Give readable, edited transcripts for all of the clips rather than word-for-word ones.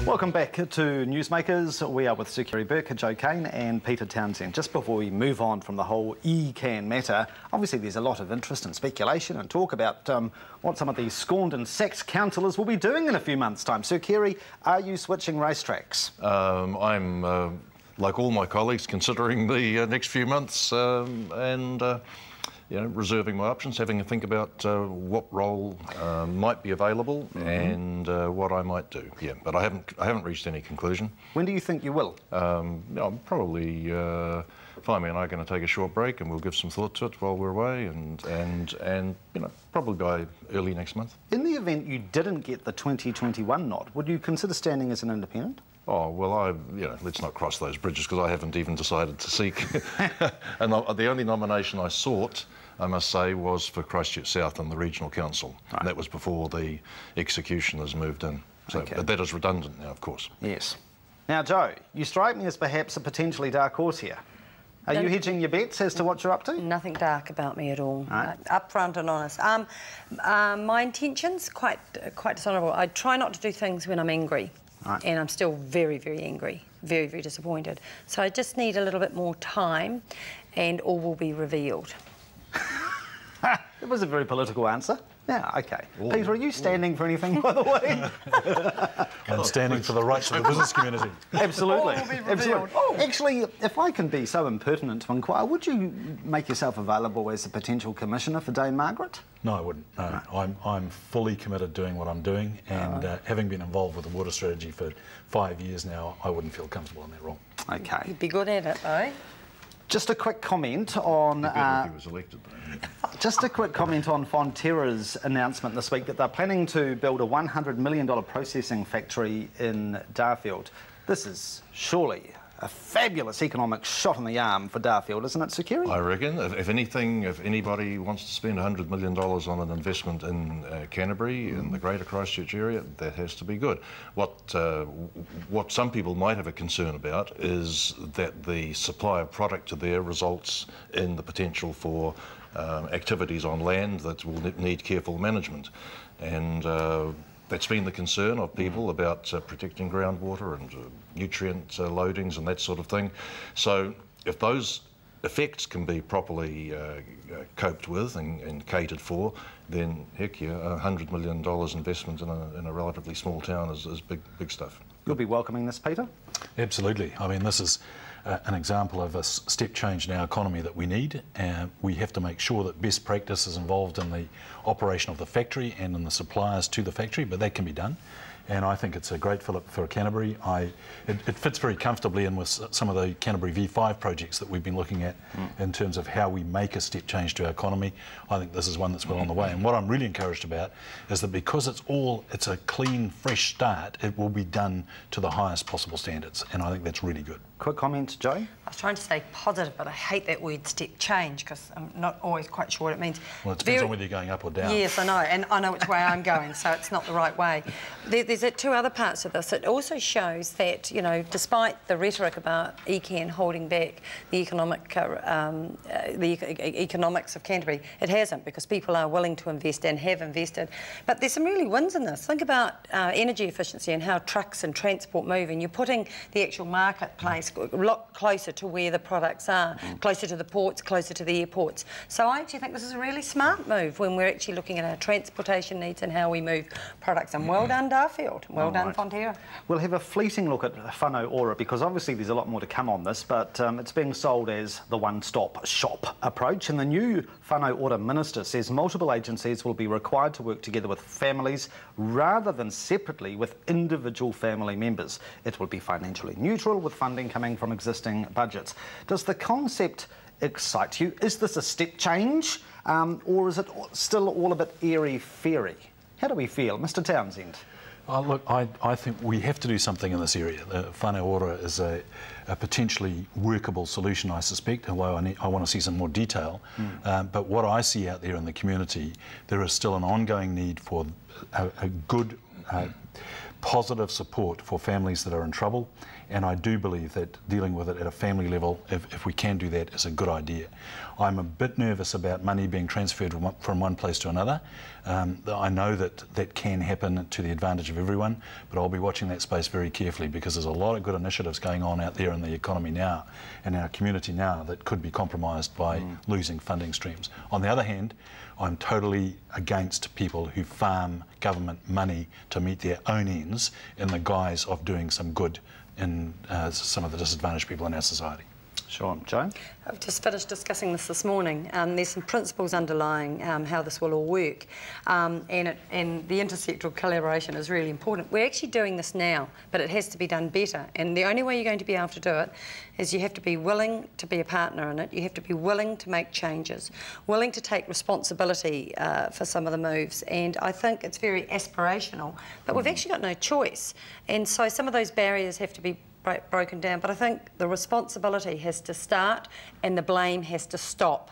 Welcome back to NewsMakers. We are with Sir Kerry Burke, Joe Kane and Peter Townsend. Just before we move on from the whole Kane matter, obviously there's a lot of interest and speculation and talk about what some of these scorned and sacked councillors will be doing in a few months' time. Sir Kerry, are you switching racetracks? I'm, like all my colleagues, considering the next few months you know, reserving my options, having a think about what role might be available and what I might do. Yeah, but I haven't reached any conclusion. When do you think you will? I'm probably Finally and I are going to take a short break, and we'll give some thought to it while we're away, and you know, probably by early next month. In the event you didn't get the 2021 nod, would you consider standing as an independent? Oh, well, you know, let's not cross those bridges, because I haven't even decided to seek. And the only nomination I sought, I must say, was for Christchurch South and the Regional Council. Right. And that was before the executioners moved in. So, okay. But that is redundant now, of course. Yes. Now, Joe, you strike me as perhaps a potentially dark horse here. Are you hedging your bets as to what you're up to? Nothing dark about me at all. Right. Upfront and honest. My intentions, quite dishonourable. I try not to do things when I'm angry. Right. And I'm still very, very angry, very, very disappointed. So I just need a little bit more time and all will be revealed. It was a very political answer. Yeah, OK. Ooh. Peter, are you standing for anything, by the way? I'm standing for the rights of the business community. Absolutely. Absolutely. Oh. Actually, if I can be so impertinent to inquire, would you make yourself available as a potential commissioner for Dame Margaret? No, I wouldn't. No. I'm fully committed doing what I'm doing, and having been involved with the water strategy for 5 years now, I wouldn't feel comfortable in that role. OK. You'd be good at it, though. Just a quick comment on... if he was elected, just a quick comment on Fonterra's announcement this week that they're planning to build a $100 million processing factory in Darfield. This is surely a fabulous economic shot in the arm for Darfield, isn't it, Sir Kerry? I reckon. If anything, if anybody wants to spend $100 million on an investment in Canterbury, in the greater Christchurch area, that has to be good. What some people might have a concern about is that the supply of product to there results in the potential for activities on land that will need careful management. And that's been the concern of people about protecting groundwater and nutrient loadings and that sort of thing. So if those effects can be properly coped with and catered for, then heck yeah, $100 million investment in a relatively small town is big stuff. You'll be welcoming this, Peter? Absolutely. I mean, this is an example of a step change in our economy that we need. We have to make sure that best practice is involved in the operation of the factory and in the suppliers to the factory, but that can be done. And I think it's a great fillip for Canterbury. It fits very comfortably in with some of the Canterbury V5 projects that we've been looking at in terms of how we make a step change to our economy. I think this is one that's well on the way. And what I'm really encouraged about is that because it's a clean, fresh start, it will be done to the highest possible standards. And I think that's really good. Quick comment, Joe? I was trying to stay positive, but I hate that word step change because I'm not always quite sure what it means. Well, it depends on whether you're going up or down. Yes, I know, and I know which way I'm going, so it's not the right way. There's two other parts of this. It also shows that, you know, despite the rhetoric about ECAN holding back the economics of Canterbury, it hasn't, because people are willing to invest and have invested. But there's some really wins in this. Think about energy efficiency and how trucks and transport move, and you're putting the actual marketplace a lot closer to where the products are, closer to the ports, closer to the airports. So I actually think this is a really smart move when we're actually looking at our transportation needs and how we move products. And well done, Darfield. Well done, Fonterra. We'll have a fleeting look at whānau ora, because obviously there's a lot more to come on this, but it's being sold as the one-stop shop approach. And the new whānau ora minister says multiple agencies will be required to work together with families rather than separately with individual family members. It will be financially neutral, with funding coming from existing budgets. Does the concept excite you? Is this a step change, or is it still all a bit airy-fairy? How do we feel? Mr. Townsend? Look, I think we have to do something in this area. The whānau ora is a potentially workable solution, I suspect, although I want to see some more detail. But what I see out there in the community, there is still an ongoing need for a good, positive support for families that are in trouble, And I do believe that dealing with it at a family level, if we can do that, is a good idea. I'm a bit nervous about money being transferred from one place to another. I know that that can happen to the advantage of everyone, but I'll be watching that space very carefully, because there's a lot of good initiatives going on out there in the economy now, in our community now, that could be compromised by losing funding streams. On the other hand, I'm totally against people who farm government money to meet their own ends in the guise of doing some good in some of the disadvantaged people in our society. Sure. Joan? I've just finished discussing this morning. There's some principles underlying how this will all work, and the intersectoral collaboration is really important. We're actually doing this now, but it has to be done better, and the only way you're going to be able to do it is you have to be willing to be a partner in it. You have to be willing to make changes, willing to take responsibility for some of the moves, and I think it's very aspirational, but we've actually got no choice, and so some of those barriers have to be broken down, but I think the responsibility has to start and the blame has to stop.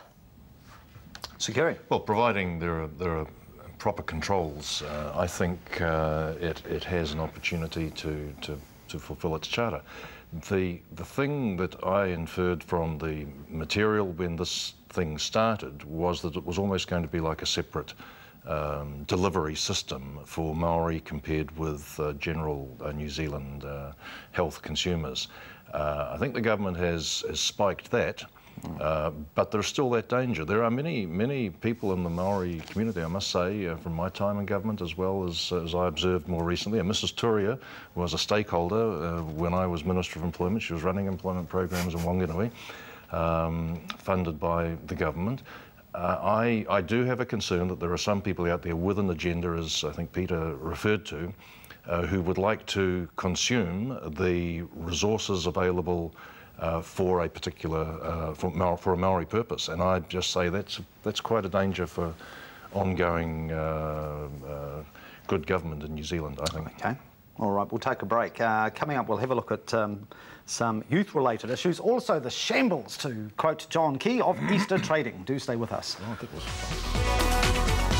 So, Kerry? Well, providing there are proper controls, I think it has an opportunity to fulfil its charter. The thing that I inferred from the material when this thing started was that it was almost going to be like a separate delivery system for Maori compared with general New Zealand health consumers. I think the government has spiked that, but there's still that danger. There are many people in the Maori community, I must say, from my time in government as well as I observed more recently. And Mrs. Turia was a stakeholder when I was Minister of Employment. She was running employment programs in Wanganui, funded by the government. I do have a concern that there are some people out there with an agenda, as I think Peter referred to, who would like to consume the resources available for a particular, for a Maori purpose. And I just say that's quite a danger for ongoing good government in New Zealand, I think. Okay. All right, we'll take a break. Coming up, we'll have a look at some youth-related issues. Also, the shambles, to quote John Key, of Easter trading. Do stay with us. Oh, I think it was fun.